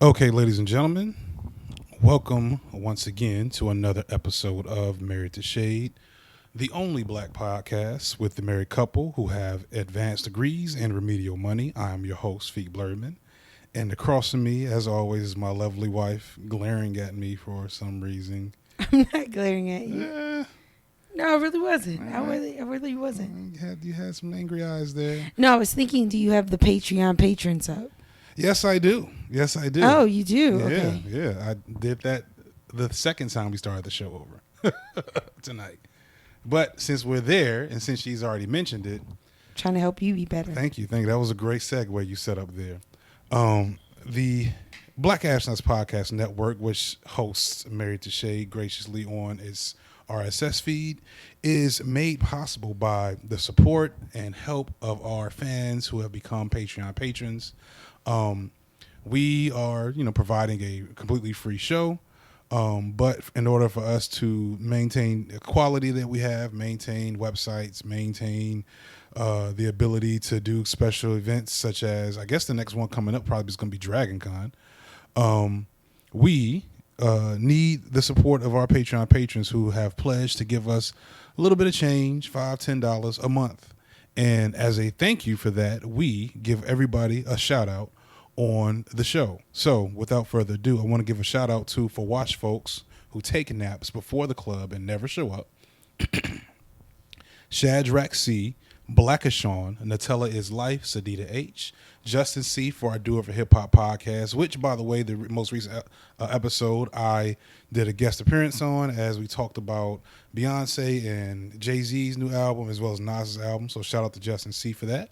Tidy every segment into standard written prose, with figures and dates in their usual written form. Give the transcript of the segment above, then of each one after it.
Okay, ladies and gentlemen, welcome once again to another episode of Married to Shade, the only black podcast with the married couple who have advanced degrees and remedial money. I am your host, Feet Blurman, and across from me, as always, is my lovely wife, glaring at me for some reason. I'm not glaring at you. Eh, No, I really wasn't. all I right. really wasn't. You had some angry eyes there. No, I was thinking, do you have the Patreon patrons up? Yes, I do. Yes, I do. Oh, you do? Yeah, Okay. yeah. I did that the second time we started the show over tonight. But since we're there, and since she's already mentioned it, Trying to help you be better. thank you. That was a great segue you set up there. The Black Astronauts Podcast Network, which hosts Married to Shade graciously on its RSS feed, is made possible by the support and help of our fans who have become Patreon patrons. We are, providing a completely free show. But in order for us to maintain the quality that we have, maintain websites, maintain the ability to do special events such as, I guess the next one coming up probably is going to be Dragon Con. We need the support of our Patreon patrons who have pledged to give us a little bit of change, $5, $10 a month. And as a thank you for that, we give everybody a shout out on the show. So without further ado, I want to give a shout out to For Watch folks who take naps before the club and never show up. Shadrach C, Blackashon, Nutella is Life, Sadita H, Justin C for our Do It for Hip Hop podcast, which, by the way, the most recent episode I did a guest appearance on as we talked about Beyonce and Jay-Z's new album as well as Nas's album. So shout out to Justin C for that.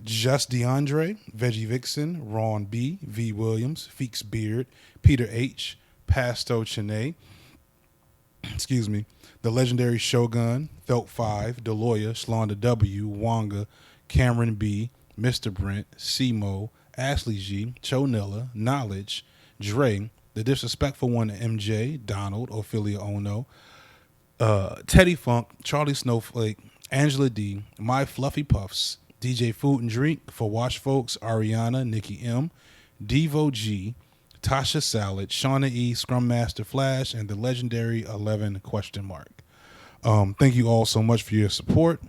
Just DeAndre, Veggie Vixen, Ron B, V Williams, Feeks Beard, Peter H, Pasto Chene, excuse me, the legendary Shogun, Felt 5, Deloya, Shlonda W, Wonga, Cameron B, Mr. Brent, Simo, Ashley G, Chonilla, Knowledge, Dre, the disrespectful one MJ, Donald, Ophelia Ono, Teddy Funk, Charlie Snowflake, Angela D, My Fluffy Puffs, DJ Food and Drink, For Wash Folks, Ariana, Nikki M, Devo G, Tasha Salad, Shauna E, Scrum Master Flash, and the legendary 11 question mark. Thank you all so much for your support.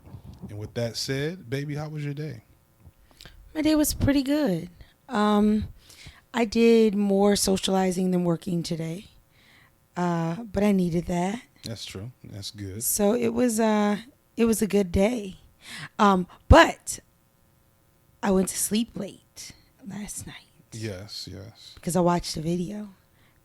And with that said, baby, how was your day? My day was pretty good. I did more socializing than working today. But I needed that. That's true. That's good. So it was a good day. But I went to sleep late last night. Yes. Because I watched a video.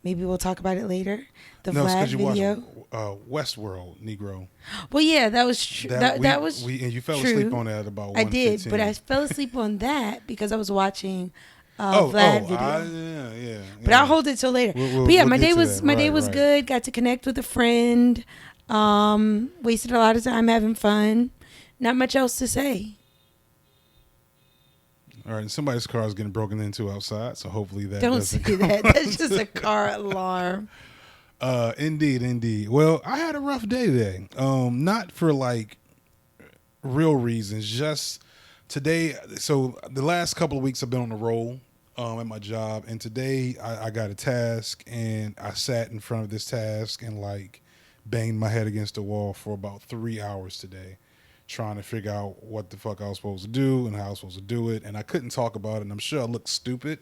Maybe we'll talk about it later. The No, it's Vlad because you video. watched Westworld, Negro. Well, yeah, that was true. That was and you fell true. asleep on that at about 1:15. I did, but I fell asleep on that because I was watching Vlad video. Yeah. But I'll hold it till later. But yeah, my day was right. good. Got to connect with a friend. Wasted a lot of time having fun. Not much else to say. All right, and somebody's car is getting broken into outside, so hopefully that Don't doesn't say that. That's just a car alarm. Indeed. Well, I had a rough day today. Not for like real reasons, just today. So the last couple of weeks I've been on the roll at my job, and today I got a task, and I sat in front of this task and like banged my head against the wall for about 3 hours today, trying to figure out what the fuck I was supposed to do and how I was supposed to do it, and I couldn't talk about it, and I'm sure I looked stupid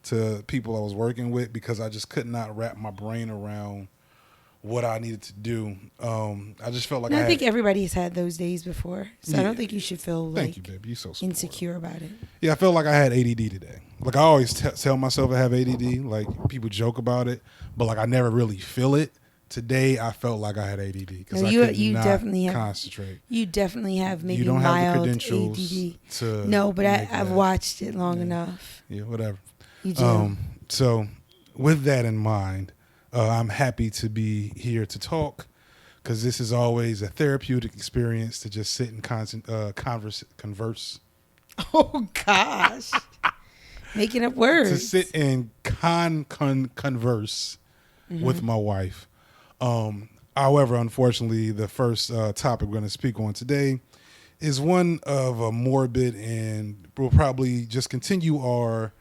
to people I was working with because I just could not wrap my brain around what I needed to do. I just felt like I think everybody's had those days before, so I Yeah. don't think you should feel Thank like you, baby. You're so supportive. insecure about it. Yeah, I felt like I had ADD today. Like I always tell myself I have ADD. Like people joke about it, but like I never really feel it. Today I felt like I had ADD because No, I could you not definitely have, concentrate. You definitely have maybe You don't have the mild credentials ADD. to No, but make I've that. watched it long enough. Yeah, whatever. You do. So with that in mind, I'm happy to be here to talk because this is always a therapeutic experience to just sit and converse. Oh gosh, making up words. To sit and converse with my wife. However, unfortunately, the first topic we're going to speak on today is one of a morbid, and we'll probably just continue our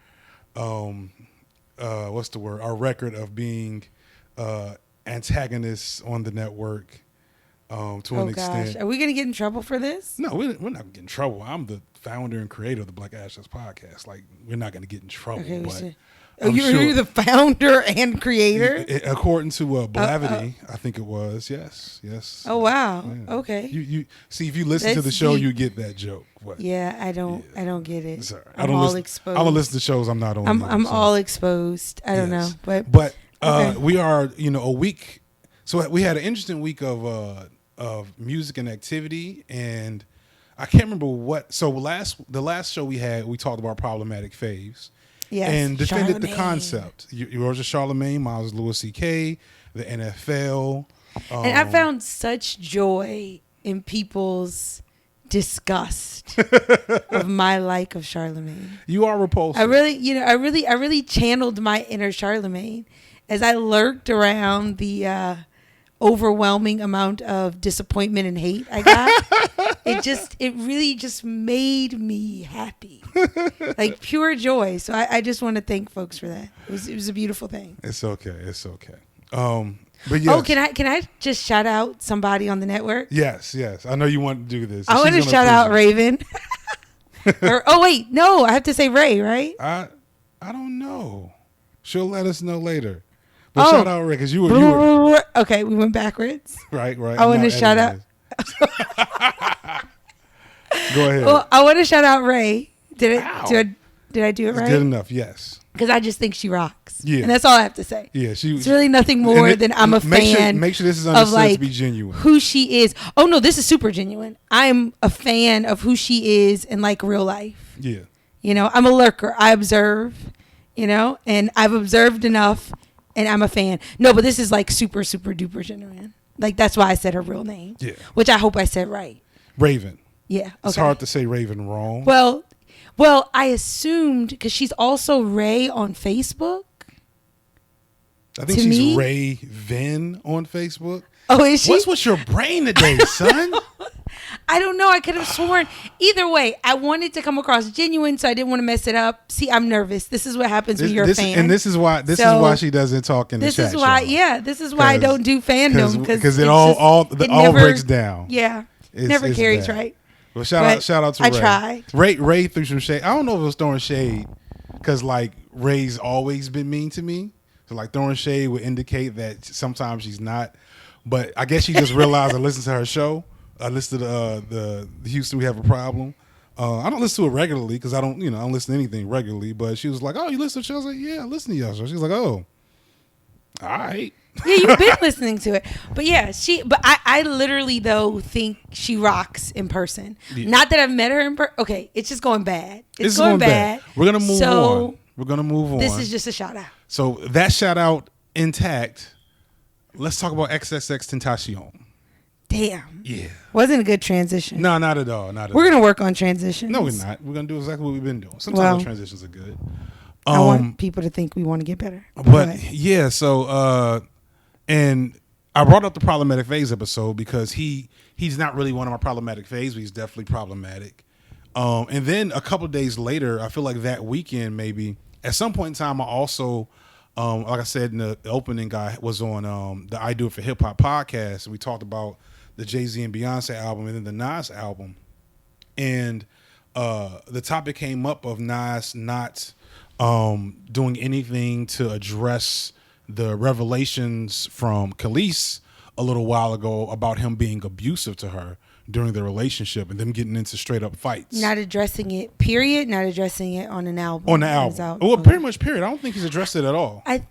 what's the word? Our record of being antagonists on the network to an extent. Are we gonna get in trouble for this? No, we're not gonna get in trouble. I'm the founder and creator of the Black Ashes podcast. Like, we're not gonna get in trouble. Okay, but you're the founder and creator. According to Blavity, I think it was. Yes. Oh wow. Yeah. Okay. You see, if you listen to the show, you get that joke. But, yeah, I don't get it. Sorry. I'm all exposed. I don't listen to shows I'm not on. I'm all exposed. I don't know, but okay. We are a week. So we had an interesting week of music and activity, and I can't remember what. So the last show we had, we talked about problematic faves. Yes, and defended the concept. Yours is Charlemagne, mine was Louis C.K., the NFL. And I found such joy in people's disgust of my like of Charlemagne. You are repulsive. I really channeled my inner Charlemagne as I lurked around the overwhelming amount of disappointment and hate I got. it really just made me happy, like pure joy. So I just want to thank folks for that. It was a beautiful thing. It's okay. But yes. Oh, can I just shout out somebody on the network? Yes. I know you want to do this. I want to shout out Raven. Wait, no, I have to say Ray, right? I don't know. She'll let us know later. But shout out Ray, because you were okay. We went backwards. Right. I want to shout out. Go ahead. Well, I want to shout out Ray. Did I do it right? Good enough. Yes. Because I just think she rocks. Yeah. And that's all I have to say. Yeah, it's really nothing more than I'm a fan. Make sure this is understood to be genuine. Who she is. Oh no, this is super genuine. I'm a fan of who she is in like real life. Yeah. I'm a lurker. I observe. And I've observed enough, and I'm a fan. No, but this is like super, super duper genuine. Like that's why I said her real name. Yeah. Which I hope I said right. Raven. Yeah. Okay. It's hard to say Raven wrong. Well, I assumed because she's also Ray on Facebook. I think she's Ray Vin on Facebook. Oh, is she? What's with your brain today, son? I don't know. I could have sworn. Either way, I wanted to come across genuine, so I didn't want to mess it up. See, I'm nervous. This is what happens when you're a fan. And this is why she doesn't talk in the chat. This is why, this is why I don't do fandom because it all breaks down. Yeah, never carries bad. Right. Well, shout out to Ray. I tried. Ray threw some shade. I don't know if it was throwing shade because like Ray's always been mean to me. So like throwing shade would indicate that sometimes she's not. But I guess she just realized I listened to her show. I listened to the Houston We Have a Problem. I don't listen to it regularly because I don't listen to anything regularly. But she was like, "Oh, you listen to the show?" I was like, "Yeah, I listen to y'all show." She was like, "Oh, all right." Yeah, you've been listening to it. But yeah, I literally though think she rocks in person. Yeah. Not that I've met her in person. Okay, it's just going bad. It's going bad. We're going to move on. This is just a shout out. So that shout out intact. Let's talk about XXXtentacion. Damn. Yeah. Wasn't a good transition. No, not at all. We're going to work on transitions. No, we're not. We're going to do exactly what we've been doing. Sometimes transitions are good. I want people to think we want to get better. But yeah, so and I brought up the problematic phase episode because he's not really one of my problematic phase, but he's definitely problematic. And then a couple of days later, I feel like that weekend maybe, at some point in time, I also, like I said in the opening, I was on the I Do It For Hip Hop podcast, and we talked about the Jay-Z and Beyonce album and then the Nas album. And the topic came up of Nas not doing anything to address the revelations from Khalees a little while ago about him being abusive to her during their relationship and them getting into straight up fights. Not addressing it, period. Not addressing it on an album. On the album. Well, pretty much, period. I don't think he's addressed it at all. I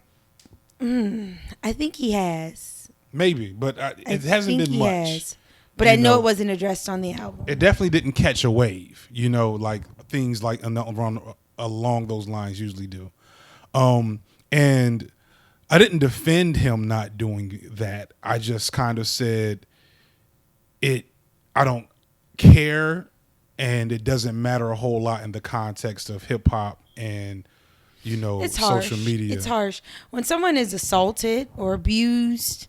think he has. Maybe, but it hasn't been much. But I know it wasn't addressed on the album. It definitely didn't catch a wave, like things like along those lines usually do. And I didn't defend him not doing that. I just kind of said I don't care, and it doesn't matter a whole lot in the context of hip hop and it's social media. It's harsh when someone is assaulted or abused.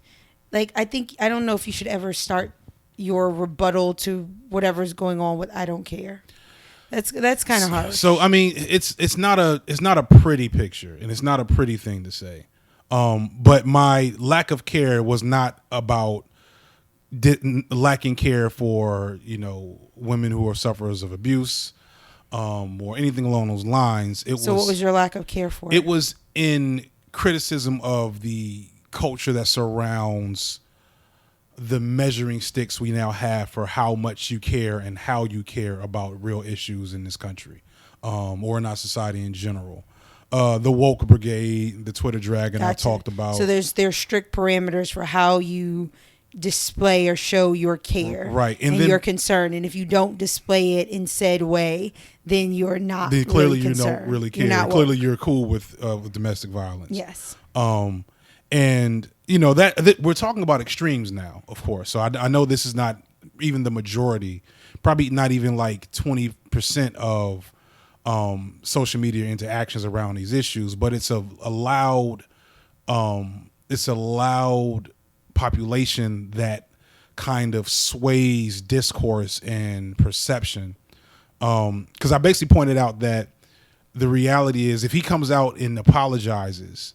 Like I don't know if you should ever start your rebuttal to whatever's going on with I don't care. That's kind of hard. So I mean, it's not a pretty picture, and it's not a pretty thing to say. But my lack of care was not about lacking care for women who are sufferers of abuse, or anything along those lines. What was your lack of care for? It was in criticism of the culture that surrounds the measuring sticks we now have for how much you care and how you care about real issues in this country, or in our society in general. The woke brigade, the Twitter dragon, I talked about. So there's strict parameters for how you display or show your care, right, and your concern, and if you don't display it in said way, then you're not. Then clearly really you concerned. don't really care. Clearly you're cool with domestic violence. Yes. And that we're talking about extremes now, of course. So I know this is not even the majority, probably not even like 20% of social media interactions around these issues, but it's a loud population that kind of sways discourse and perception. Because I basically pointed out that the reality is, if he comes out and apologizes,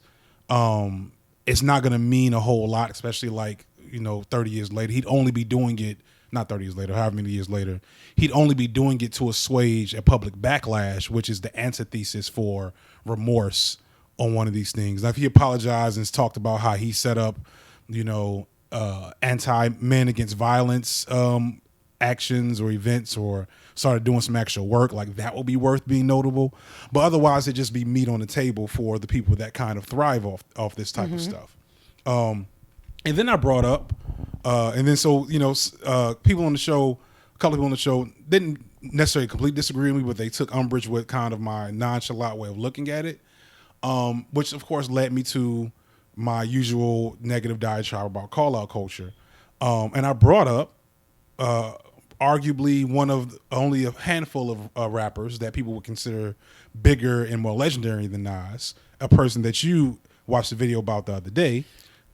it's not going to mean a whole lot, especially 30 years later. He'd only be doing it, not 30 years later, however many years later, he'd only be doing it to assuage a public backlash, which is the antithesis for remorse on one of these things. Now, if he apologized and talked about how he set up, anti-men against violence actions or events, or started doing some actual work, like that will be worth being notable. But otherwise, it'd just be meat on the table for the people that kind of thrive off this type of stuff. And then I brought up, people on the show, a couple people on the show didn't necessarily completely disagree with me, but they took umbrage with kind of my nonchalant way of looking at it, which of course led me to my usual negative diatribe about call-out culture. And I brought up arguably one of only a handful of rappers that people would consider bigger and more legendary than Nas, a person that you watched the video about the other day.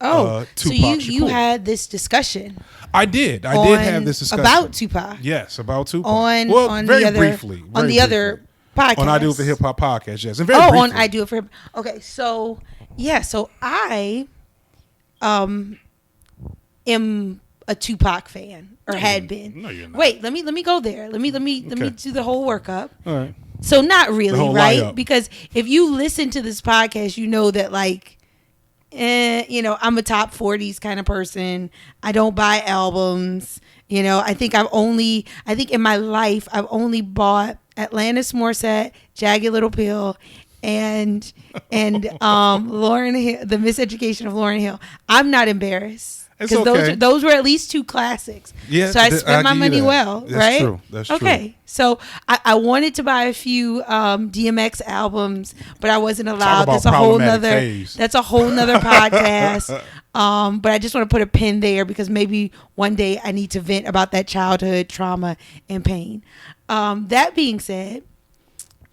Tupac so you Shakur. had this discussion. I did have this discussion about Tupac. Yes, about Tupac. On very briefly. Other podcast. On I Do It for Hip Hop podcast, yes. And very briefly. On I Do It for Hip. Okay, so I am a Tupac fan, or had been. No, you're not. Wait, let me go there. Let me do the whole workup. All right. So not really, right? Lie-up. Because if you listen to this podcast, you know that I'm a top 40s kind of person. I don't buy albums. I think in my life I've only bought Atlantis Morissette, Jagged Little Pill, and Lauryn Hill, The Miseducation of Lauryn Hill. I'm not embarrassed. Because those were at least two classics. Yeah, so I spent my money well, right? That's true. Okay, so I wanted to buy a few DMX albums, but I wasn't allowed. That's a whole nother podcast. But I just want to put a pin there because maybe one day I need to vent about that childhood trauma and pain. That being said,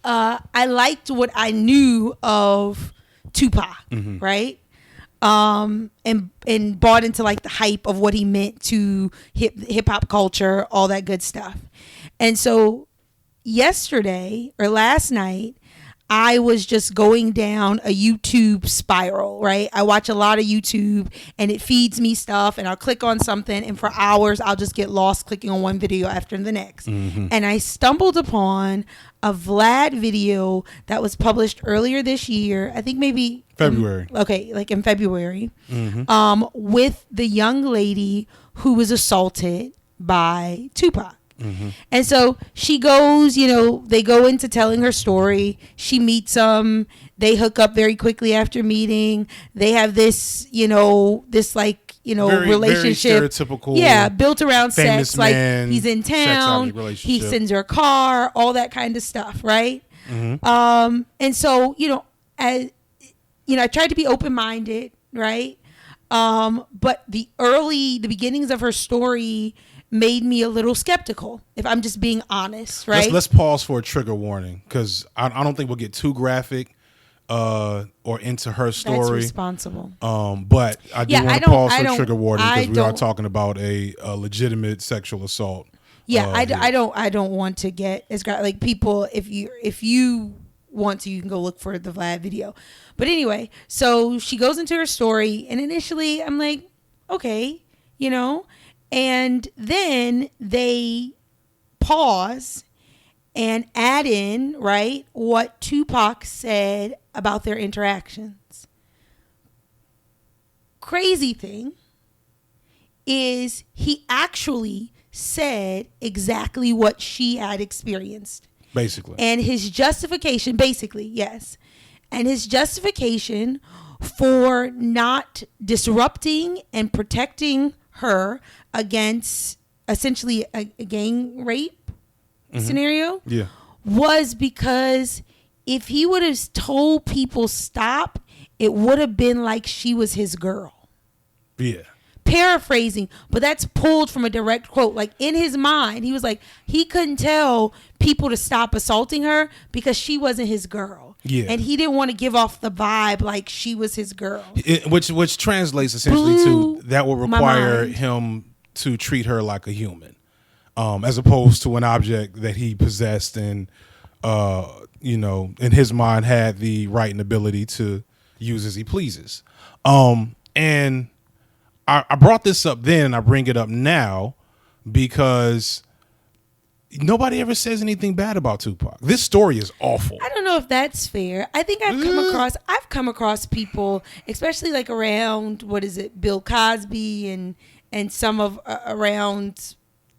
I liked what I knew of Tupac, right? And bought into the hype of what he meant to hip hop culture, all that good stuff. And so yesterday or last night, I was just going down a YouTube spiral, right? I watch a lot of YouTube and it feeds me stuff, and I'll click on something and for hours I'll just get lost clicking on one video after the next. And I stumbled upon a Vlad video that was published earlier this year. I think maybe February. In February. With the young lady who was assaulted by Tupac. And so she goes, they go into telling her story. She meets him. They hook up very quickly after meeting. They have this, very, relationship. Very stereotypical. Yeah, built around sex. Man, he's in town. He sends her a car, all that kind of stuff, right? And so, I tried to be open-minded, right? But the beginnings of her story made me a little skeptical, if I'm just being honest, right? Let's pause for a trigger warning, because I don't think we'll get too graphic or into her story. That's responsible. But I do want to pause for a trigger warning, because we are talking about a legitimate sexual assault Yeah, I don't want to get as like people. If you want to, you can go look for the Vlad video. But anyway, so she goes into her story, and initially I'm like, okay, and then they pause and add in, right, what Tupac said about their interactions. Crazy thing is he actually said exactly what she had experienced. Basically. And his justification, basically, yes. And his justification for not disrupting and protecting her against essentially a gang rape scenario was because if he would have told people stop, it would have been like she was his girl. Yeah. Paraphrasing, but that's pulled from a direct quote. Like in his mind, he was like, he couldn't tell people to stop assaulting her because she wasn't his girl. Yeah. And he didn't want to give off the vibe like she was his girl. Which translates essentially to that will require him to treat her like a human. As opposed to an object that he possessed and, in his mind had the right and ability to use as he pleases. And I brought this up then and I bring it up now because nobody ever says anything bad about Tupac. This story is awful. I don't know if that's fair. I think I've come across people, especially like around, Bill Cosby and some of around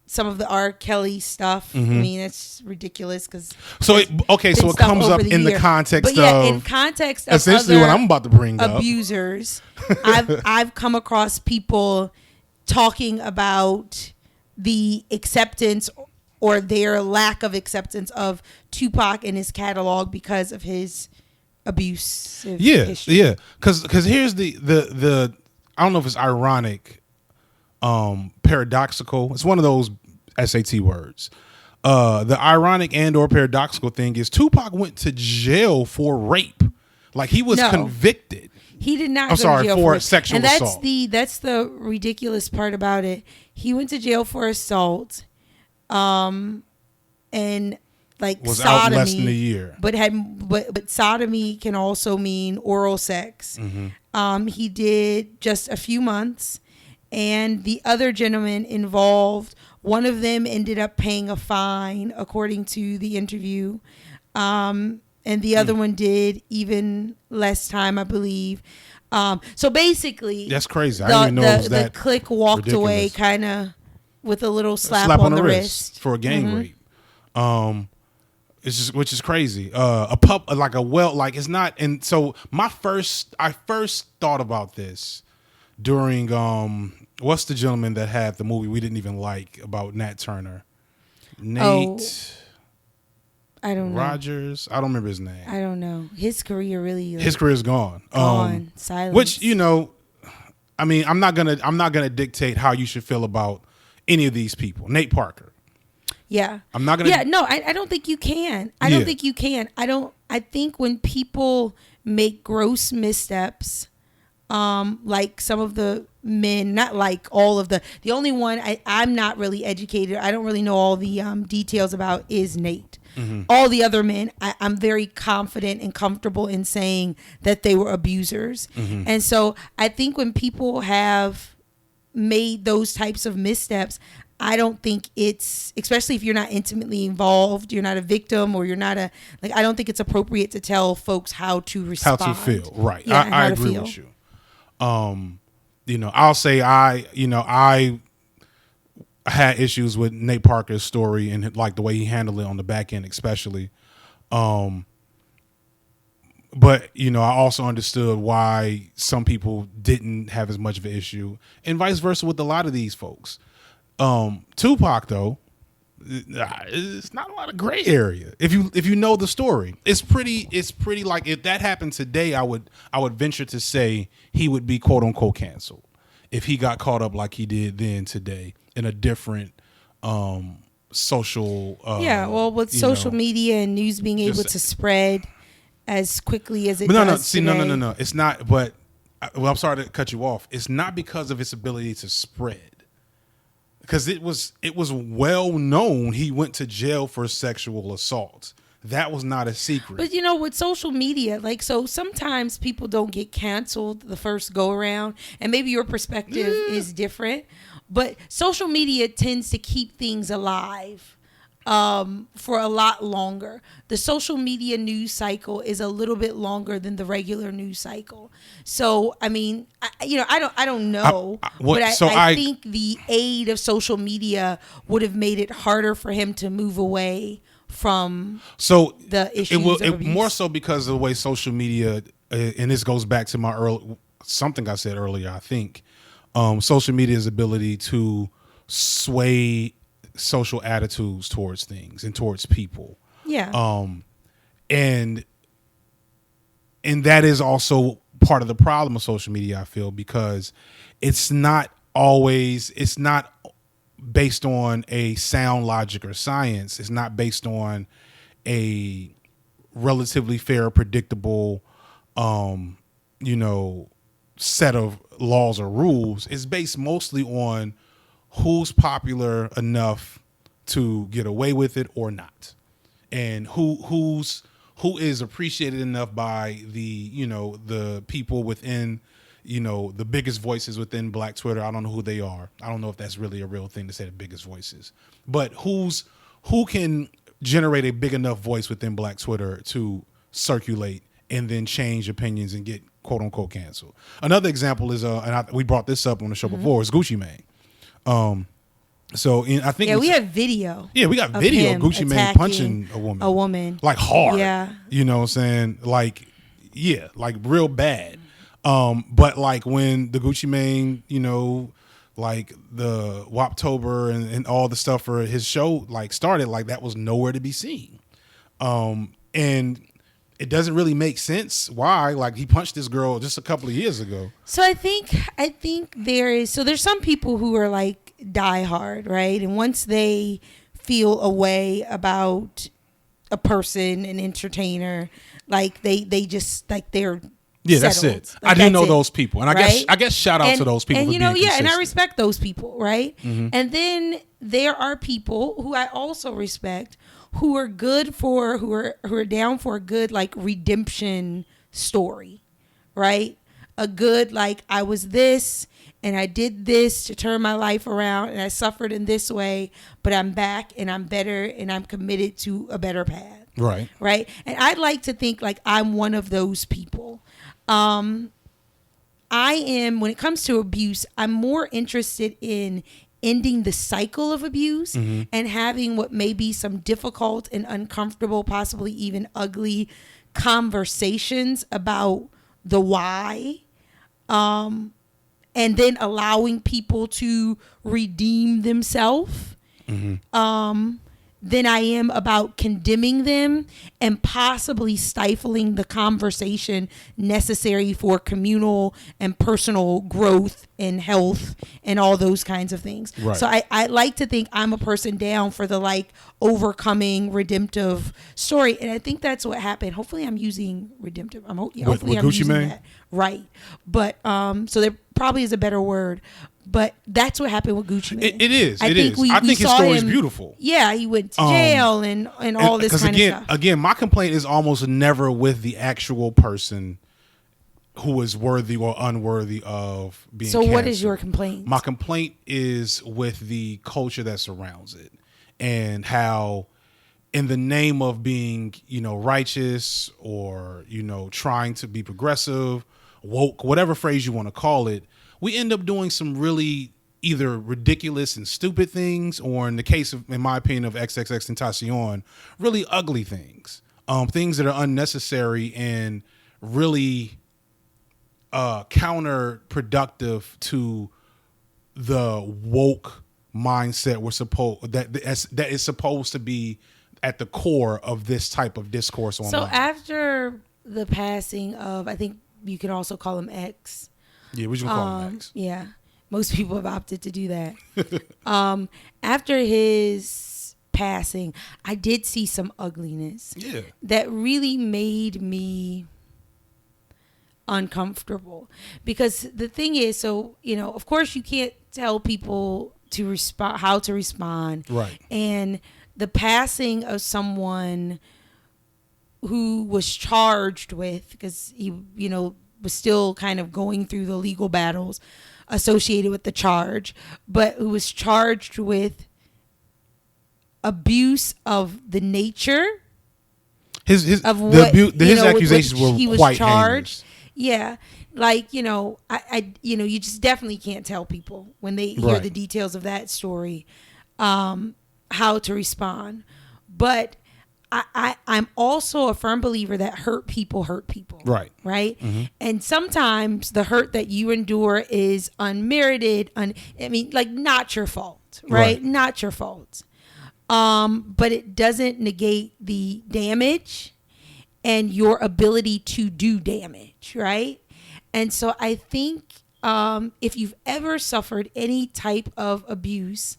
some of the R. Kelly stuff. I mean, it's ridiculous because it comes up in the context in context of essentially what I'm about to bring up. Abusers. I've come across people talking about the acceptance or their lack of acceptance of Tupac and his catalog because of his abusive history. Yeah. Because here's the I don't know if it's ironic. Paradoxical. It's one of those SAT words. The ironic and or paradoxical thing is Tupac went to jail for rape. Like he was convicted. He did not. I'm sorry, for sexual assault. And that's the ridiculous part about it. He went to jail for assault, and like was sodomy, out less than a year. But sodomy can also mean oral sex. He did just a few months. And the other gentleman involved, one of them ended up paying a fine, according to the interview. And the other one did even less time, I believe. So basically, that's crazy. I didn't even know it was that the clique walked ridiculous. away kind of with a little slap on the wrist for a gang rape. Which is crazy. It's not. And so I first thought about this during what's the gentleman that had the movie we didn't even like about Nat Turner? I don't know. Rogers. I don't remember his name. I don't know. His career really his career's gone. Silence. Which, I mean, I'm not gonna dictate how you should feel about any of these people. Nate Parker. Yeah. I'm not gonna. Yeah, no, I don't think you can. I don't think you can. I think when people make gross missteps, like some of the men, not like all of the only one I'm not really educated, I don't really know all the details about is Nate. All the other men, I'm very confident and comfortable in saying that they were abusers. And so I think when people have made those types of missteps, I don't think it's, especially if you're not intimately involved, you're not a victim, or you're not I don't think it's appropriate to tell folks how to respond. How to feel, right. Yeah, I agree with you. I'll say I had issues with Nate Parker's story and like the way he handled it on the back end, especially. But I also understood why some people didn't have as much of an issue, and vice versa with a lot of these folks. Tupac though, it's not a lot of gray area. If you know the story, it's pretty like if that happened today, I would venture to say he would be quote unquote canceled if he got caught up like he did then today in a different social. With social media and news being able to spread as quickly as it does. No. It's not. But I'm sorry to cut you off. It's not because of its ability to spread. because it was well known he went to jail for sexual assault. That was not a secret. But with social media, like, so sometimes people don't get canceled the first go around, and maybe your perspective is different, but social media tends to keep things alive for a lot longer. The social media news cycle is a little bit longer than the regular news cycle. So, I mean, I don't know, but I think the aid of social media would have made it harder for him to move away from the issues of abuse. More so because of the way social media, and this goes back to something I said earlier, I think, social media's ability to sway social attitudes towards things and towards people. Yeah. And that is also part of the problem of social media, I feel, because it's not based on a sound logic or science. It's not based on a relatively fair, predictable, set of laws or rules. It's based mostly on who's popular enough to get away with it or not, and who is appreciated enough by the people within, the biggest voices within Black Twitter. I don't know who they are. I don't know if that's really a real thing to say, the biggest voices, but who can generate a big enough voice within Black Twitter to circulate and then change opinions and get quote unquote canceled. Another example is, we brought this up on the show before, is Gucci Mane. I think we have video. Yeah, we got video of Gucci Mane punching a woman. Like hard. Yeah. You know what I'm saying? Like, yeah, like real bad. But like when the Gucci Mane, like the Woptober and all the stuff for his show like started, like that was nowhere to be seen. And it doesn't really make sense why, like, he punched this girl just a couple of years ago. So I think there's some people who are like die hard, right? And once they feel a way about a person, an entertainer, like they just like they're that's it. Like, I do know those people, and I guess shout out to those people. And and I respect those people, right? Mm-hmm. And then there are people who I also respect, who are down for a good like redemption story, right? A good like, I was this and I did this to turn my life around and I suffered in this way, but I'm back and I'm better and I'm committed to a better path. Right. Right. And I'd like to think like I'm one of those people. I am, when it comes to abuse, I'm more interested in ending the cycle of abuse and having what may be some difficult and uncomfortable, possibly even ugly conversations about the why, and then allowing people to redeem themselves. Than I am about condemning them and possibly stifling the conversation necessary for communal and personal growth and health and all those kinds of things. Right. So I like to think I'm a person down for the like overcoming redemptive story. And I think that's what happened. Hopefully I'm using redemptive. Hopefully I'm Gucci using Mane? that right. But so there probably is a better word. But that's what happened with Gucci Mane. It is. I think his story is beautiful. Yeah, he went to jail and all this kind of stuff. Again, my complaint is almost never with the actual person who is worthy or unworthy of being canceled. What is your complaint? My complaint is with the culture that surrounds it and how, in the name of being, righteous or, trying to be progressive, woke, whatever phrase you want to call it, we end up doing some really either ridiculous and stupid things, or in the case of, in my opinion, of XXXtentacion, really ugly things. Things that are unnecessary and really counterproductive to the woke mindset that is supposed to be at the core of this type of discourse online. So after the passing of, I think you can also call him X. Yeah, we should call him X. Yeah, most people have opted to do that. After his passing, I did see some ugliness. Yeah, that really made me uncomfortable, because the thing is, of course you can't tell people to respond, how to respond. Right. And the passing of someone who was charged with, because he, was still kind of going through the legal battles associated with the charge, but who was charged with abuse of the nature his of what his accusations what he were was quite charged. heinous. Yeah, like you just definitely can't tell people when they hear Right. the details of that story how to respond. But I'm also a firm believer that hurt people. Right. Right. Mm-hmm. And sometimes the hurt that you endure is unmerited. Not your fault. Right. Not your fault. But it doesn't negate the damage and your ability to do damage, right? And so I think if you've ever suffered any type of abuse,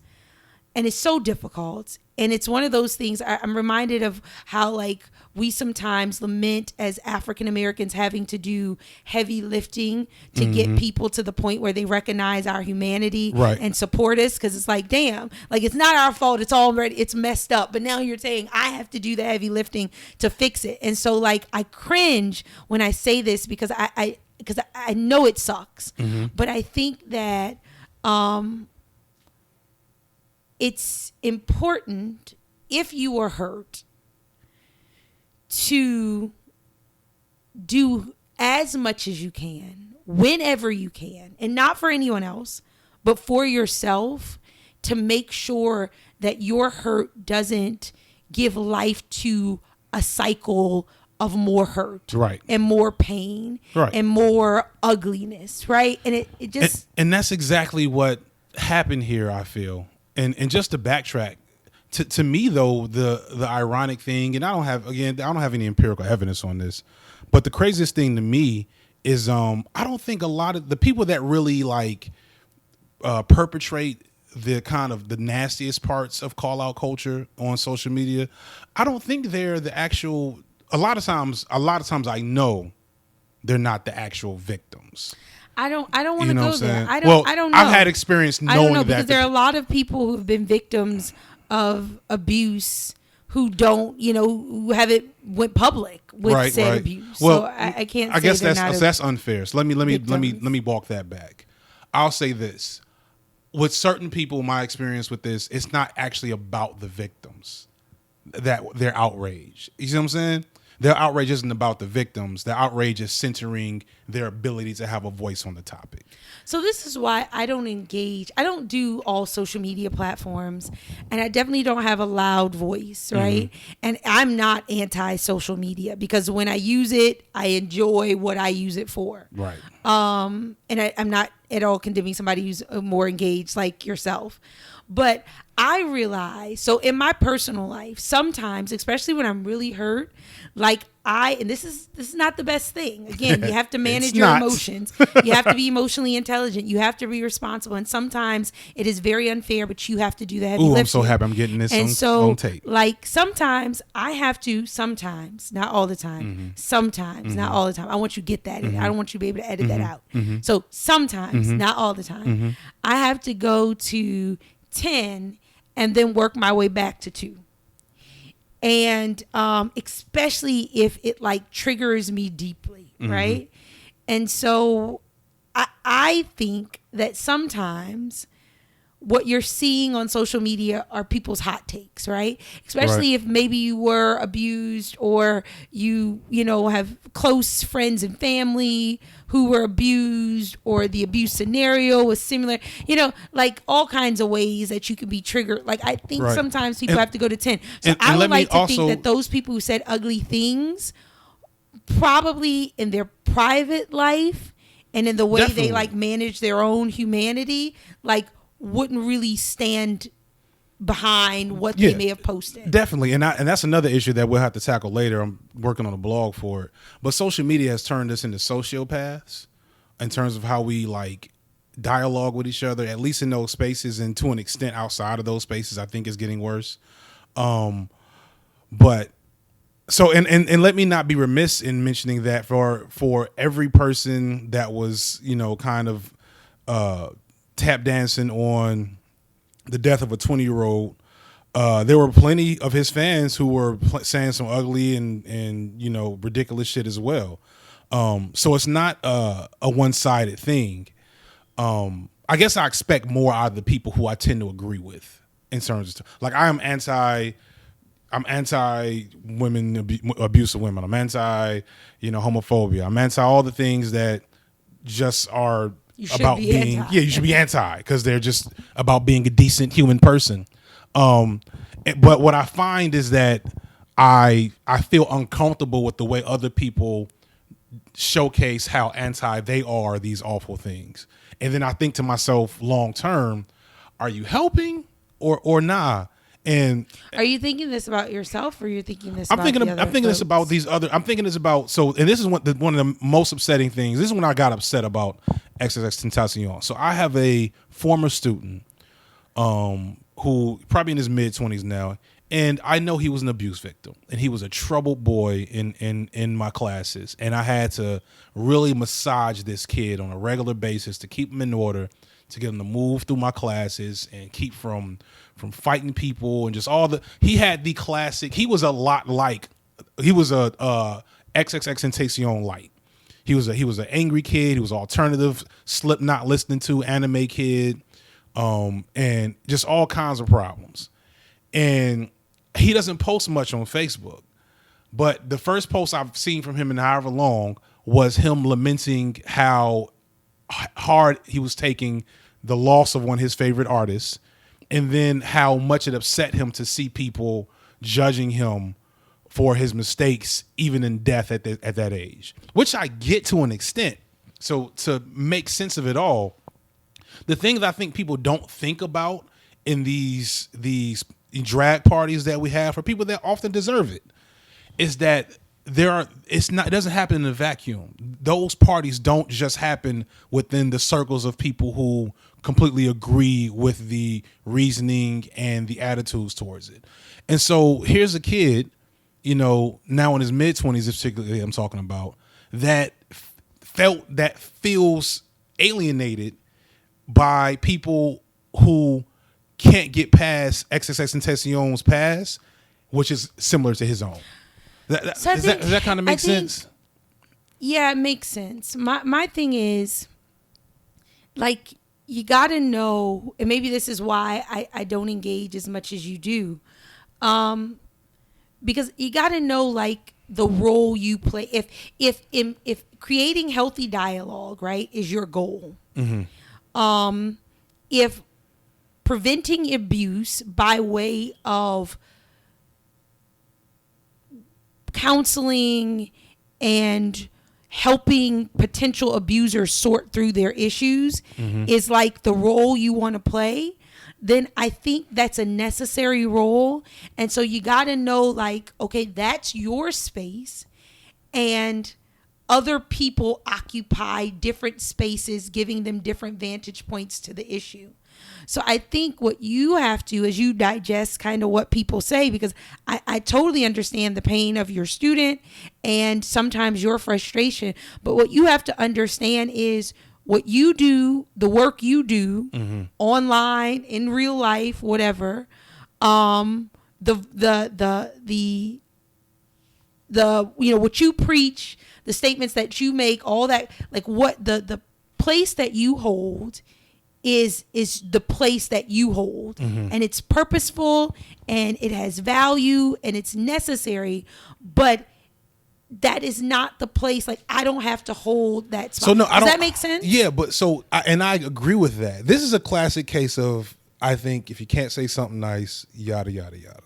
and it's so difficult, and it's one of those things, I'm reminded of how, like, we sometimes lament as African Americans having to do heavy lifting to get people to the point where they recognize our humanity and support us. Because it's like, damn, like, it's not our fault. It's messed up. But now you're saying I have to do the heavy lifting to fix it. And so, like, I cringe when I say this because I know it sucks. But I think that it's important, if you were hurt, to do as much as you can, whenever you can, and not for anyone else, but for yourself, to make sure that your hurt doesn't give life to a cycle of more hurt, right, and more pain, right, and more ugliness, right? And it just and that's exactly what happened here, I feel. And just to backtrack, to me though, the ironic thing, and I don't have any empirical evidence on this, but the craziest thing to me is I don't think a lot of the people that really like perpetrate the kind of the nastiest parts of call out culture on social media, I don't think they're the actual. A lot of times I know they're not the actual victims. I don't want to go there. I don't know. I've had experience knowing I don't know, that because there are a lot of people who've been victims of abuse who don't, who haven't went public with said abuse. Well, so I can't. I guess that's that's unfair. So let me walk that back. I'll say this: with certain people, my experience with this, it's not actually about the victims that they're outraged. You see what I'm saying? Their outrage isn't about the victims. Their outrage is centering their ability to have a voice on the topic. So this is why I don't engage. I don't do all social media platforms, and I definitely don't have a loud voice, right? And I'm not anti-social media, because when I use it, I enjoy what I use it for. Right. And I'm not at all condemning somebody who's more engaged like yourself. But I realize, so in my personal life, sometimes, especially when I'm really hurt, like and this is not the best thing. Again, you have to manage your emotions. You have to be emotionally intelligent. You have to be responsible. And sometimes it is very unfair, but you have to do the heavy lifting. I'm so happy I'm getting this on tape. Like, sometimes I have to, not all the time, sometimes, not all the time. I want you to get that in. I don't want you to be able to edit that out. So sometimes, not all the time, I have to go to 10 and then work my way back to 2. And especially if it like triggers me deeply, right? And so I think that sometimes what you're seeing on social media are people's hot takes, right? Especially if maybe you were abused, or you have close friends and family who were abused, or the abuse scenario was similar, like all kinds of ways that you can be triggered. Like, I think sometimes people have to go to 10. So I would like to think that those people who said ugly things, probably in their private life and in the way they like manage their own humanity, like, wouldn't really stand behind what they may have posted. Definitely. And that's another issue that we'll have to tackle later. I'm working on a blog for it. But social media has turned us into sociopaths in terms of how we like dialogue with each other, at least in those spaces, and to an extent outside of those spaces, I think is getting worse. But so, and let me not be remiss in mentioning that for every person that was, kind of tap dancing on the death of a 20-year-old, there were plenty of his fans who were saying some ugly and ridiculous shit as well. So it's not a one-sided thing. I guess I expect more out of the people who I tend to agree with in terms of like I'm anti women abuse of women. I'm anti homophobia. I'm anti all the things that just are about being you should be anti because they're just about being a decent human person. But what I find is that I feel uncomfortable with the way other people showcase how anti they are these awful things. And then I think to myself, long term, are you helping or nah? And are you thinking this about yourself, or are you thinking this? I'm thinking this about these other. I'm thinking this about and this is one of the most upsetting things. This is when I got upset about XXXtentacion. So I have a former student, who probably in his mid-20s now, and I know he was an abuse victim, and he was a troubled boy in my classes, and I had to really massage this kid on a regular basis to keep him in order, to get him to move through my classes and keep from fighting people and just all the. He had the classic. He was a lot like he was a XXXtentacion light. He was an angry kid. He was alternative, Slipknot listening to anime kid, and just all kinds of problems. And he doesn't post much on Facebook, but the first post I've seen from him in however long was him lamenting how hard he was taking the loss of one of his favorite artists, and then how much it upset him to see people judging him for his mistakes, even in death at that age, which I get to an extent. So to make sense of it all, the thing that I think people don't think about in these drag parties that we have for people that often deserve it is that it doesn't happen in a vacuum. Those parties don't just happen within the circles of people who completely agree with the reasoning and the attitudes towards it. And so here's a kid, now in his mid-20s, particularly I'm talking about, that feels alienated by people who can't get past XXXtentacion's past, which is similar to his own. Does that kind of make sense? Yeah, it makes sense. My thing is, like, you got to know, and maybe this is why I don't engage as much as you do, because you got to know, like, the role you play. If creating healthy dialogue, right, is your goal, mm-hmm. If preventing abuse by way of counseling and helping potential abusers sort through their issues mm-hmm. is like the role you want to play, then I think that's a necessary role. And so you got to know, like, okay, that's your space, and other people occupy different spaces, giving them different vantage points to the issue. So I think what you have to, as you digest kind of what people say, because I totally understand the pain of your student and sometimes your frustration, but what you have to understand is what you do, the work you do mm-hmm. online, in real life, whatever, the what you preach, the statements that you make, all that, like what the place that you hold is the place that you hold, mm-hmm. and it's purposeful and it has value and it's necessary, but that is not the place. Like, I don't have to hold that spot. So no, does that make sense? Yeah, but I agree with that. This is a classic case of, I think, if you can't say something nice, yada yada yada.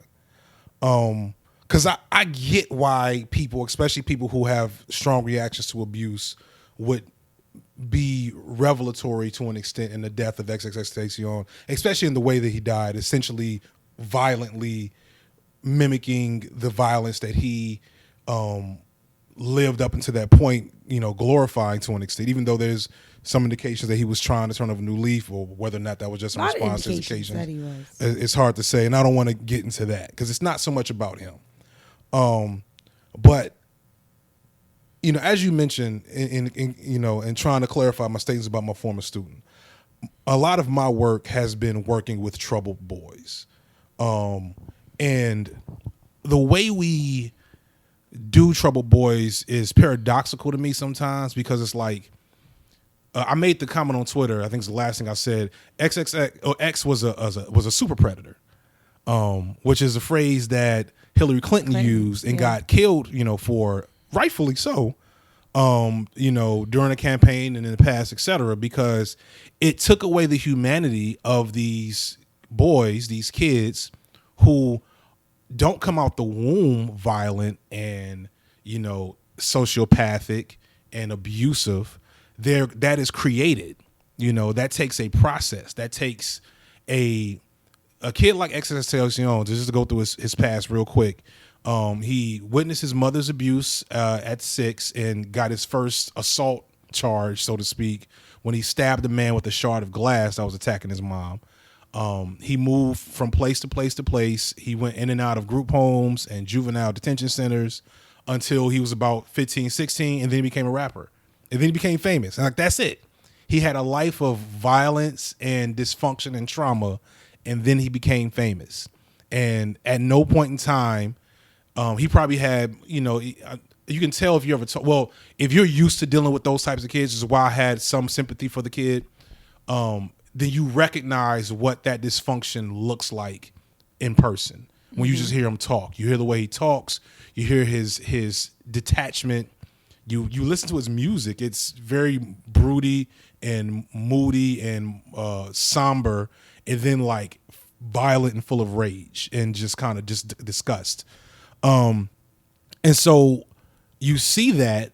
Because I get why people, especially people who have strong reactions to abuse, would be revelatory to an extent in the death of XXXtentacion, especially in the way that he died, essentially violently mimicking the violence that he lived up until that point, glorifying to an extent, even though there's some indications that he was trying to turn over a new leaf, or whether or not that was just a response to his occasion. It's hard to say, and I don't want to get into that because it's not so much about him. But as you mentioned, in trying to clarify my statements about my former student, a lot of my work has been working with troubled boys. And the way we do troubled boys is paradoxical to me sometimes, because it's like, I made the comment on Twitter, I think it's the last thing I said, X was a super predator, which is a phrase that Hillary Clinton used and got killed, for, rightfully so, during a campaign and in the past, etc., because it took away the humanity of these boys, these kids who don't come out the womb violent and, sociopathic and abusive. That is created, that takes a process. That takes a kid like XXXtentacion, just to go through his past real quick. He witnessed his mother's abuse at 6 and got his first assault charge, so to speak, when he stabbed a man with a shard of glass that was attacking his mom. He moved from place to place to place. He went in and out of group homes and juvenile detention centers until he was about 15, 16, and then he became a rapper. And then he became famous. And that's it. He had a life of violence and dysfunction and trauma, and then he became famous. And at no point in time, he probably had, you can tell if you ever if you're used to dealing with those types of kids, which is why I had some sympathy for the kid, then you recognize what that dysfunction looks like in person. When you just hear him talk, you hear the way he talks, you hear his detachment. You listen to his music. It's very broody and moody and somber, and then like violent and full of rage and just kind of just disgust. And so you see that,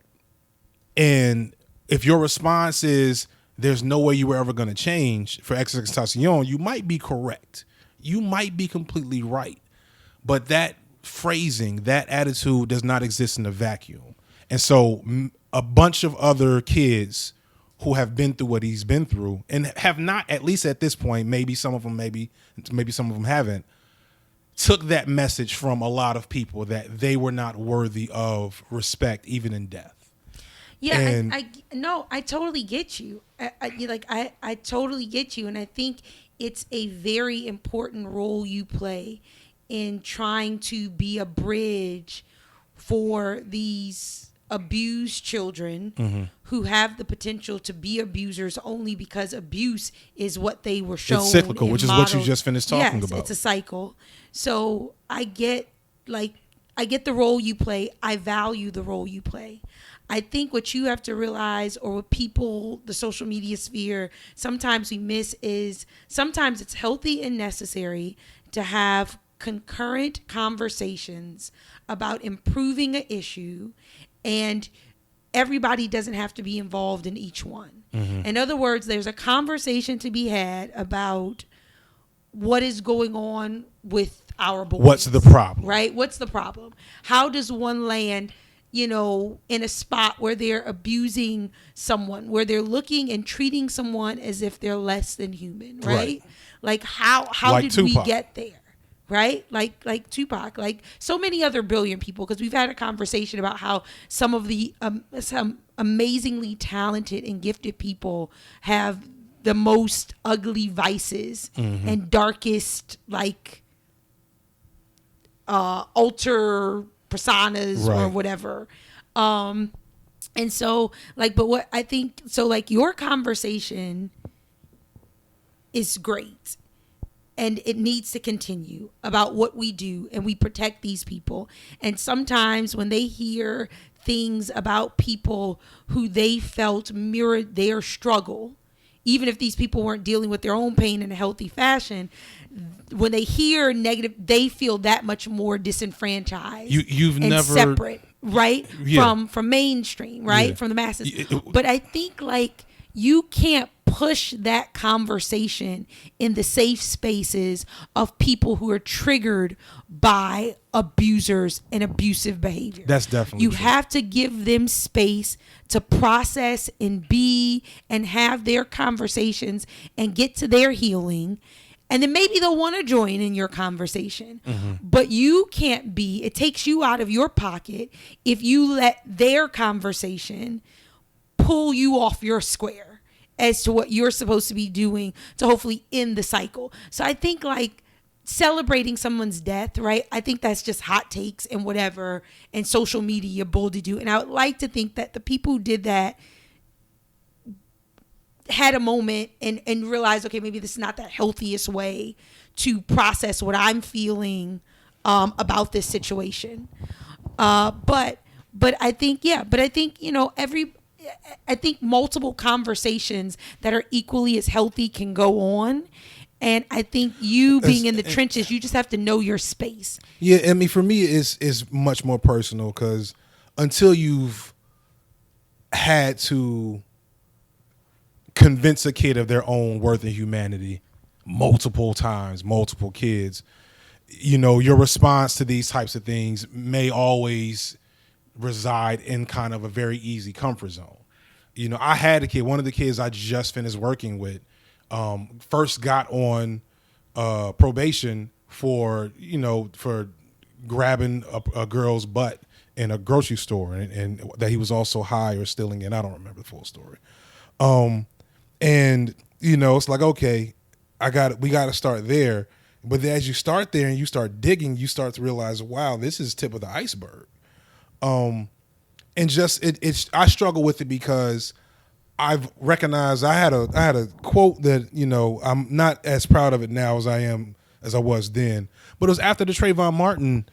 and if your response is there's no way you were ever going to change for XXXtentacion, you might be correct. You might be completely right. But that phrasing, that attitude does not exist in a vacuum. And so a bunch of other kids who have been through what he's been through and have not, at least at this point, maybe some of them, maybe some of them haven't, took that message from a lot of people that they were not worthy of respect, even in death. Yeah, and I totally get you. I totally get you. And I think it's a very important role you play in trying to be a bridge for these abused children who have the potential to be abusers only because abuse is what they were shown. It's cyclical, which is what you just finished talking about. It's a cycle. So I get the role you play. I value the role you play. I think what you have to realize, or what people, the social media sphere, sometimes we miss is sometimes it's healthy and necessary to have concurrent conversations about improving an issue, and everybody doesn't have to be involved in each one. In other words, there's a conversation to be had about what is going on with our boys. What's the problem? Right? What's the problem? How does one land, in a spot where they're abusing someone, where they're looking and treating someone as if they're less than human, right? Like how like did Tupac. we get there? Right? Like Tupac, like so many other brilliant people, because we've had a conversation about how some of the some amazingly talented and gifted people have the most ugly vices and darkest alter personas or whatever. And so but what I think, so your conversation is great. And it needs to continue about what we do, and we protect these people. And sometimes when they hear things about people who they felt mirrored their struggle, even if these people weren't dealing with their own pain in a healthy fashion, when they hear negative, they feel that much more disenfranchised. You've and never separate, right? Yeah. From mainstream, right? Yeah. From the masses. But I think you can't push that conversation in the safe spaces of people who are triggered by abusers and abusive behavior. That's definitely you true. have to give them space to process and be and have their conversations and get to their healing. And then maybe they'll want to join in your conversation. But you can't it takes you out of your pocket if you let their conversation pull you off your square as to what you're supposed to be doing to hopefully end the cycle. So I think like celebrating someone's death, right? I think that's just hot takes and whatever, and social media bold to do. And I would like to think that the people who did that had a moment and realized, okay, maybe this is not the healthiest way to process what I'm feeling about this situation. But I think, I think multiple conversations that are equally as healthy can go on. And I think you being in the trenches, you just have to know your space. Yeah, I mean, for me, it's much more personal because until you've had to convince a kid of their own worth and humanity multiple times, multiple kids, your response to these types of things may always reside in kind of a very easy comfort zone. I had a kid, one of the kids I just finished working with, first got on probation for grabbing a girl's butt in a grocery store and that he was also high or stealing it. I don't remember the full story. And it's like, okay, we got to start there. But then as you start there and you start digging, you start to realize, wow, this is tip of the iceberg. And just I struggle with it because I've recognized I had a quote that I'm not as proud of it now as I was then, but it was after the Trayvon Martin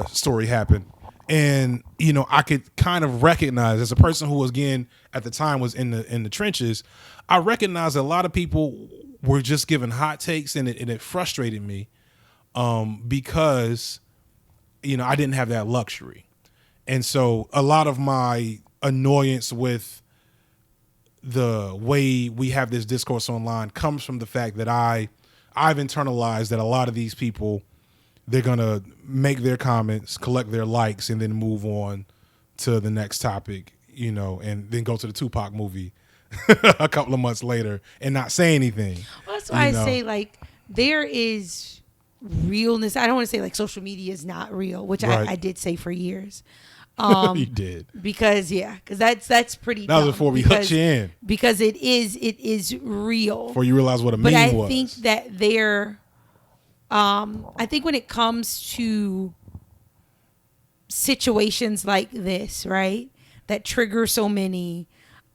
story happened, and I could kind of recognize, as a person who was, again, at the time was in the trenches, I recognized a lot of people were just giving hot takes, and it frustrated me because I didn't have that luxury, and so a lot of my annoyance with the way we have this discourse online comes from the fact that I've internalized that a lot of these people, they're going to make their comments, collect their likes, and then move on to the next topic, and then go to the Tupac movie a couple of months later and not say anything. Well, that's why I say, like, there is realness. I don't want to say like social media is not real, which right. I did say for years. You did, because that's pretty. That was before we hooked you in. Because it is real. Before you realize what a meme was. But I think that I think when it comes to situations like this, right, that trigger so many,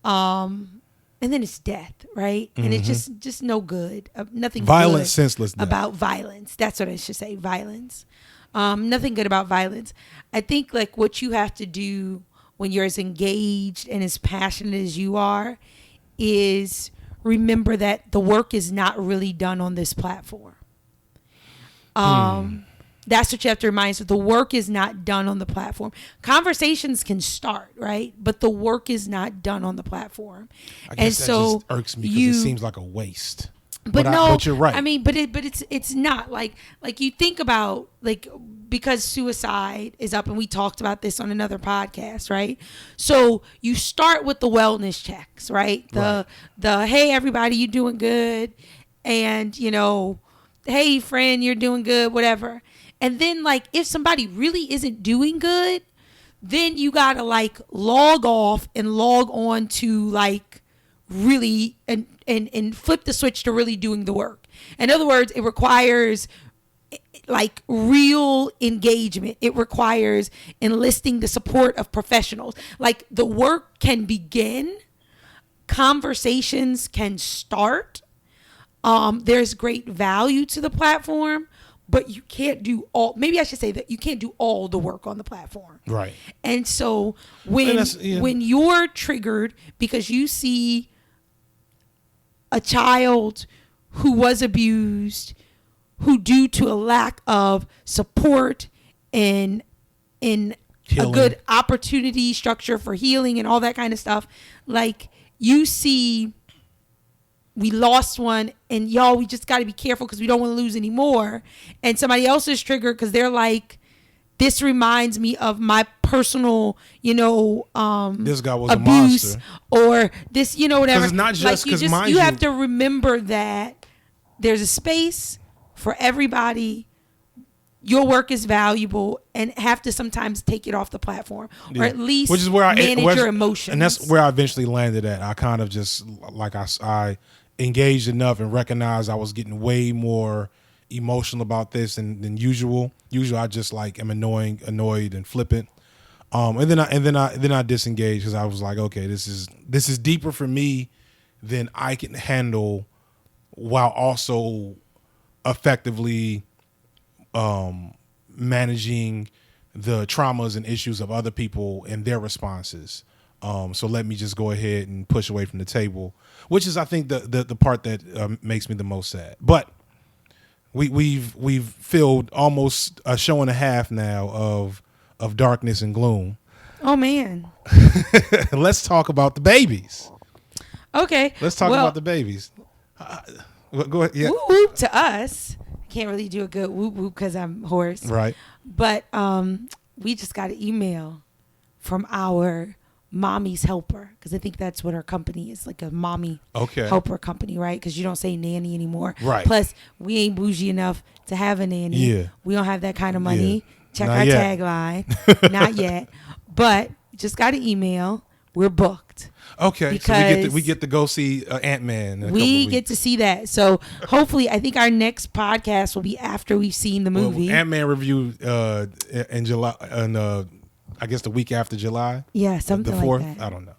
and then it's death, right, and it's just no good, nothing. Violent, good senseless death. About violence. That's what I should say. Violence. Nothing good about violence. I think like what you have to do when you're as engaged and as passionate as you are is remember that the work is not really done on this platform. That's what you have to remind yourself. The work is not done on the platform. Conversations can start, right? But the work is not done on the platform. I guess that just irks me because it seems like a waste. But you're right. I mean, but it's not like you think about, like, because suicide is up, and we talked about this on another podcast, right? So you start with the wellness checks, right? The hey everybody, you doing good, and hey friend, you're doing good, whatever. And then like if somebody really isn't doing good, then you gotta like log off and log on to like really and flip the switch to really doing the work. In other words, it requires like real engagement. It requires enlisting the support of professionals. Like the work can begin, conversations can start. There's great value to the platform, but you can't do all. Maybe I should say that you can't do all the work on the platform. Right. And so when you're triggered because you see a child who was abused, who due to a lack of support and in a good opportunity structure for healing and all that kind of stuff, like you see we lost one and y'all, we just got to be careful because we don't want to lose any more. And somebody else is triggered because they're like, this reminds me of my personal, this guy was abuse, a monster, or this, whatever. It's not just because like you have to remember that there's a space for everybody. your work is valuable and have to sometimes take it off the platform, or at least which is where manage your emotions. And that's where I eventually landed at. I kind of just, like I engaged enough and recognized I was getting way more emotional about this than usual. Usually I just like am annoyed and flippant. And then I disengaged because I was like, okay, this is deeper for me than I can handle, while also effectively managing the traumas and issues of other people and their responses. So let me just go ahead and push away from the table, which is, I think, the part that makes me the most sad. But we've filled almost a show and a half now of darkness and gloom. Oh man. Let's talk about the babies. Okay. Let's talk about the babies. Go ahead. Yeah. Whoop whoop to us. Can't really do a good whoop whoop because I'm hoarse. Right. But we just got an email from our mommy's helper, because I think that's what our company is, like a mommy helper company, right? Because you don't say nanny anymore. Right. Plus, we ain't bougie enough to have a nanny. Yeah. We don't have that kind of money. Yeah. Check Not our yet. tagline. Not yet. But just got an email. We're booked. Okay. Because so we get to go see Ant-Man. We get to see that. So hopefully, I think our next podcast will be after we've seen the movie. Ant-Man review in July, I guess the week after July. Yeah, something the 4th, like that. I don't know.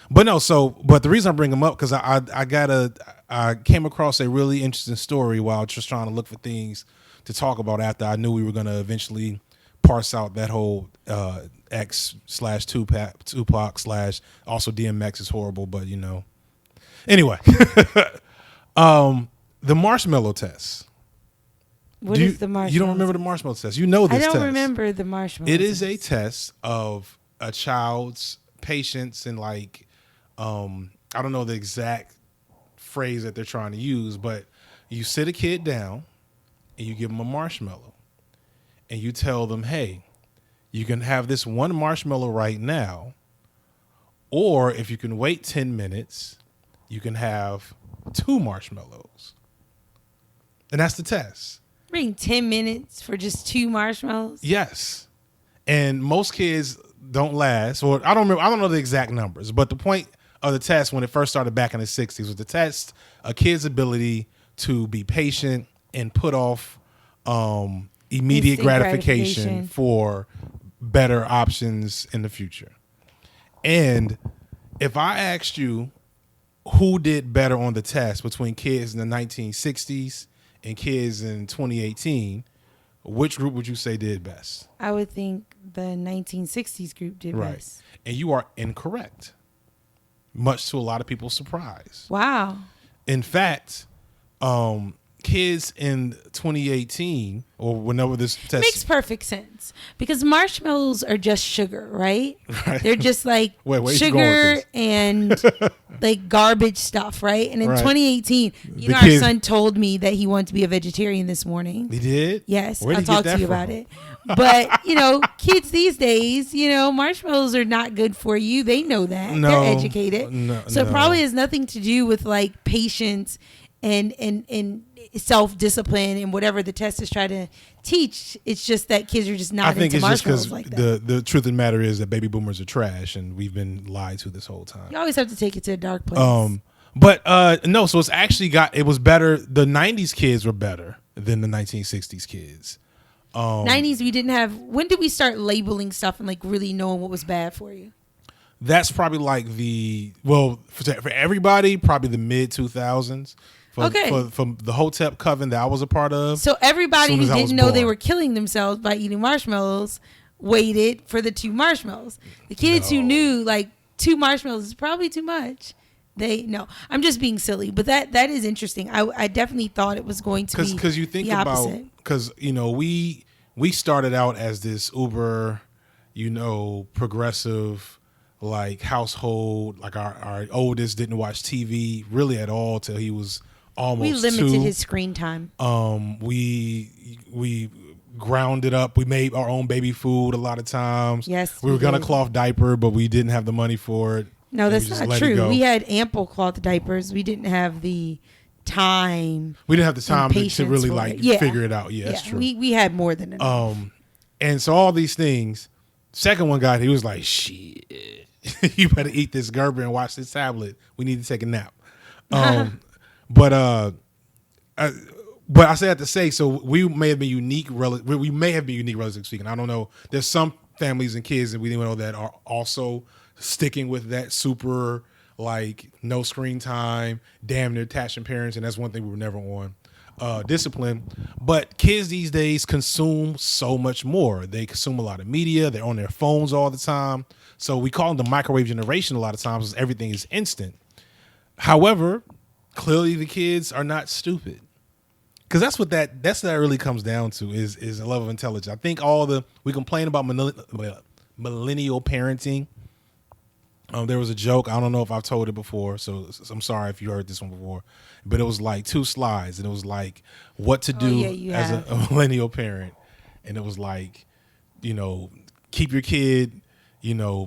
But the reason I bring them up, because I came across a really interesting story while just trying to look for things to talk about after I knew we were going to eventually parse out that whole X/Tupac / also DMX is horrible, but anyway. The marshmallow test. What is the marshmallow? You don't remember the marshmallow test? You know this test. I don't remember the marshmallow It is a test of a child's patience and I don't know the exact phrase that they're trying to use, but you sit a kid down and you give them a marshmallow and you tell them, hey, you can have this one marshmallow right now, or if you can wait 10 minutes, you can have 2 marshmallows. And that's the test. Bring 10 minutes for just 2 marshmallows? Yes. And most kids don't last, or I don't know the exact numbers, but the point of the test when it first started back in the 60s was to test a kid's ability to be patient and put off immediate Instant gratification for better options in the future. And if I asked you who did better on the test between kids in the 1960s and kids in 2018, which group would you say did best? I would think the 1960s group did best. And you are incorrect, much to a lot of people's surprise. Wow. In fact, kids in 2018 or whenever this test makes perfect sense, because marshmallows are just sugar, right? They're just like sugar and like garbage stuff, right? And in 2018, our son told me that he wanted to be a vegetarian this morning. He did? Yes. I'll talk to you about it. But, kids these days, marshmallows are not good for you. They know that. No, they're educated. So it probably has nothing to do with like patience and self-discipline and whatever the test is trying to teach. It's just that kids are just not into marshmallows like that. The truth of the matter is that baby boomers are trash, and we've been lied to this whole time. You always have to take it to a dark place. No, so it's actually it was better. The 90s kids were better than the 1960s kids. 90s we didn't have. When did we start labeling stuff and like really knowing what was bad for you? That's probably like for everybody, probably the mid 2000s. From the Hotep coven that I was a part of. So everybody who didn't know they were killing themselves by eating marshmallows waited for the 2 marshmallows. The kids who knew like 2 marshmallows is probably too much. I'm just being silly, but that is interesting. I definitely thought it was going to be because you think the opposite. Because we started out as this uber, progressive like household. Like our oldest didn't watch TV really at all till he was almost we limited 2. his screen time. We ground it up. We made our own baby food a lot of times. Yes, we were gonna cloth diaper, but we didn't have the money for it. No, that's not true. We had ample cloth diapers. We didn't have the time. We didn't have the time to patience really for like it. Yeah. figure it out. Yeah, that's true. We had more than enough. And so all these things. Second one he was like, shit, you better eat this Gerber and watch this tablet. We need to take a nap. But I say that to say, so we may have been unique. We may have been unique, relatively speaking. I don't know. There's some families and kids that we didn't know that are also sticking with that super like no screen time, damn near attaching parents, and that's one thing we were never on. Discipline. But kids these days consume so much more. They consume a lot of media. They're on their phones all the time. So we call them the microwave generation a lot of times because everything is instant. However, clearly the kids are not stupid. Because that's what that really comes down to is a level of intelligence. I think we complain about millennial parenting. There was a joke. I don't know if I've told it before, so I'm sorry if you heard this one before. But it was like 2 slides, and it was like what to do as a millennial parent. And it was like, keep your kid,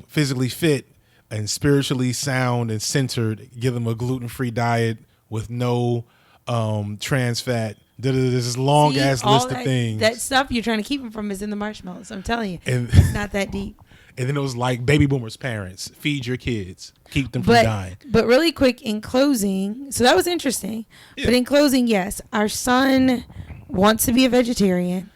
physically fit and spiritually sound and centered. Give them a gluten-free diet with no trans fat. This long ass list of things. That stuff you're trying to keep them from is in the marshmallows. I'm telling you, it's not that deep. And then it was like baby boomers' parents. Feed your kids. Keep them from dying. But really quick, in closing, so that was interesting. Yeah. But in closing, yes, our son wants to be a vegetarian.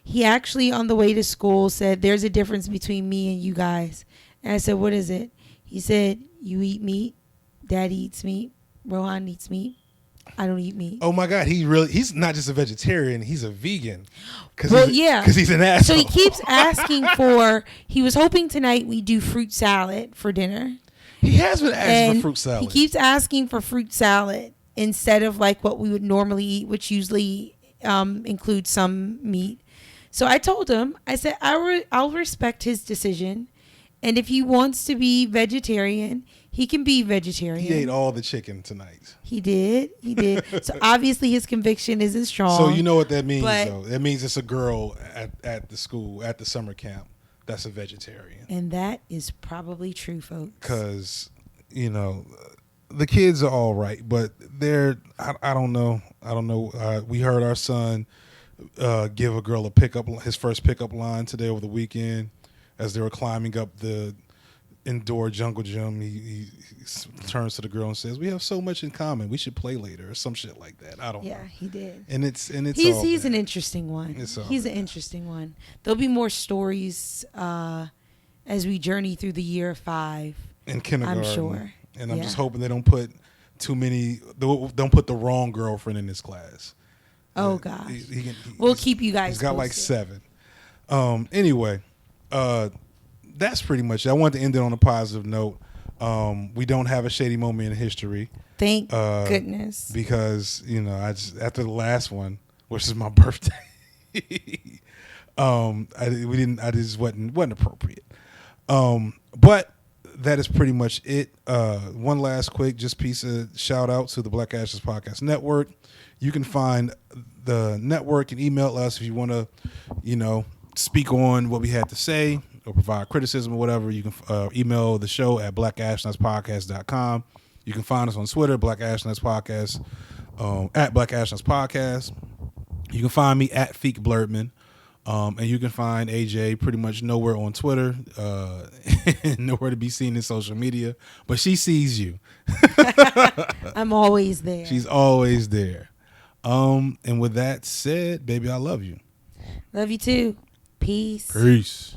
He actually, on the way to school, said, there's a difference between me and you guys. And I said, what is it? He said, you eat meat. Daddy eats meat. Rohan eats meat. I don't eat meat. Oh my God, he's not just a vegetarian, he's a vegan. Because he's an asshole. So he keeps asking he was hoping tonight we do fruit salad for dinner. He has been asking for fruit salad. He keeps asking for fruit salad instead of like what we would normally eat, which usually includes some meat. So I told him, I said, I'll respect his decision. And if he wants to be vegetarian, he can be vegetarian. He ate all the chicken tonight. He did. So obviously his conviction isn't strong. So you know what that means, though. That means it's a girl at the school, at the summer camp, that's a vegetarian. And that is probably true, folks. Because, the kids are all right, but I don't know. We heard our son give a girl his first pickup line today over the weekend. As they were climbing up the indoor jungle gym, he turns to the girl and says, "We have so much in common. We should play later," or some shit like that. I don't know. Yeah, he did. And it's he's an interesting one. He's an interesting one. There'll be more stories as we journey through the year 5 in kindergarten. I'm sure. And I'm just hoping they don't put the wrong girlfriend in this class. Oh gosh. We'll keep you guys. He's got posted. like 7. Anyway. That's pretty much it. I wanted to end it on a positive note. We don't have a shady moment in history. Thank goodness. Because, after the last one, which is my birthday, I just wasn't appropriate. But that is pretty much it. One last quick piece of shout out to the Black Ashes Podcast Network. You can find the network and email us if you want to, speak on what we had to say or provide criticism or whatever. You can email the show at blackashnutspodcast.com. You can find us on Twitter, Black Ashnuts Podcast, at Black Ashnuts Podcast. You can find me at Feek Blurtman. And you can find AJ pretty much nowhere on Twitter, nowhere to be seen in social media, but she sees you. I'm always there. She's always there. And with that said, baby, I love you. Love you too. Peace. Peace.